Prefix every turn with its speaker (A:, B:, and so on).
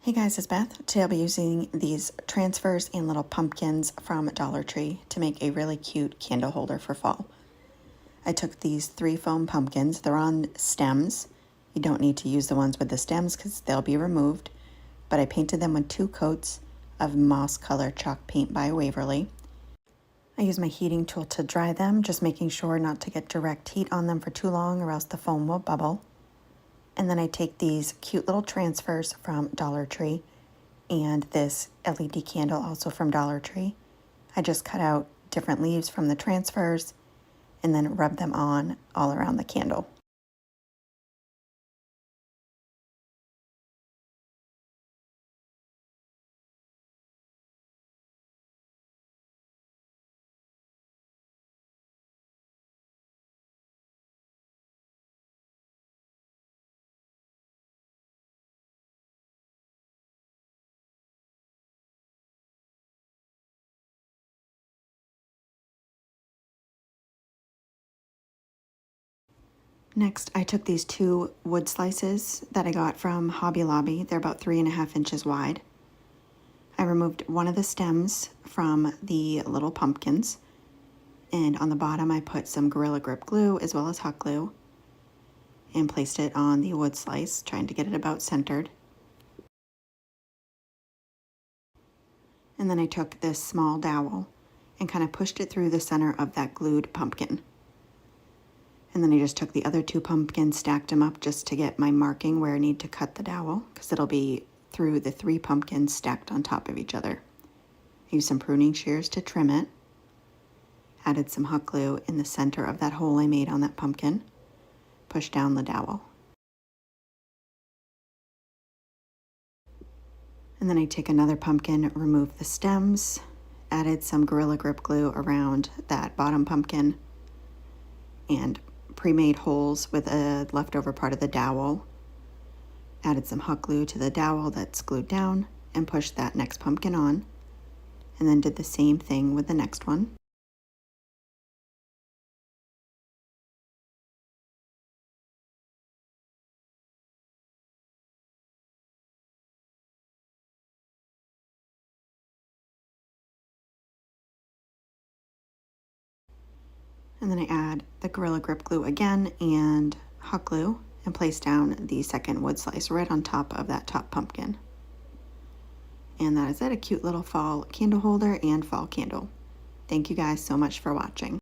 A: Hey guys, it's Beth. Today I'll be using these transfers and little pumpkins from Dollar Tree to make a really cute candle holder for fall. I took these 3 foam pumpkins. They're on stems. You don't need to use the ones with the stems because they'll be removed. But I painted them with 2 coats of moss color chalk paint by Waverly. I use my heating tool to dry them, just making sure not to get direct heat on them for too long or else the foam will bubble. And then I take these cute little transfers from Dollar Tree and this LED candle also from Dollar Tree. I just cut out different leaves from the transfers and then rub them on all around the candle. Next, I took these 2 wood slices that I got from Hobby Lobby. They're about 3.5 inches wide. I removed one of the stems from the little pumpkins, and on the bottom I put some Gorilla Grip glue as well as hot glue and placed it on the wood slice, trying to get it about centered. And then I took this small dowel and kind of pushed it through the center of that glued pumpkin. And then I just took the other 2 pumpkins, stacked them up just to get my marking where I need to cut the dowel, because it'll be through the 3 pumpkins stacked on top of each other. I used some pruning shears to trim it. Added some hot glue in the center of that hole I made on that pumpkin. Pushed down the dowel. And then I take another pumpkin, remove the stems, added some Gorilla Grip glue around that bottom pumpkin, and pre-made holes with a leftover part of the dowel. Added some hot glue to the dowel that's glued down and pushed that next pumpkin on, and then did the same thing with the next one. And then I add the Gorilla Grip glue again and hot glue and place down the second wood slice right on top of that top pumpkin. And that is it, a cute little fall candle holder and fall candle. Thank you guys so much for watching.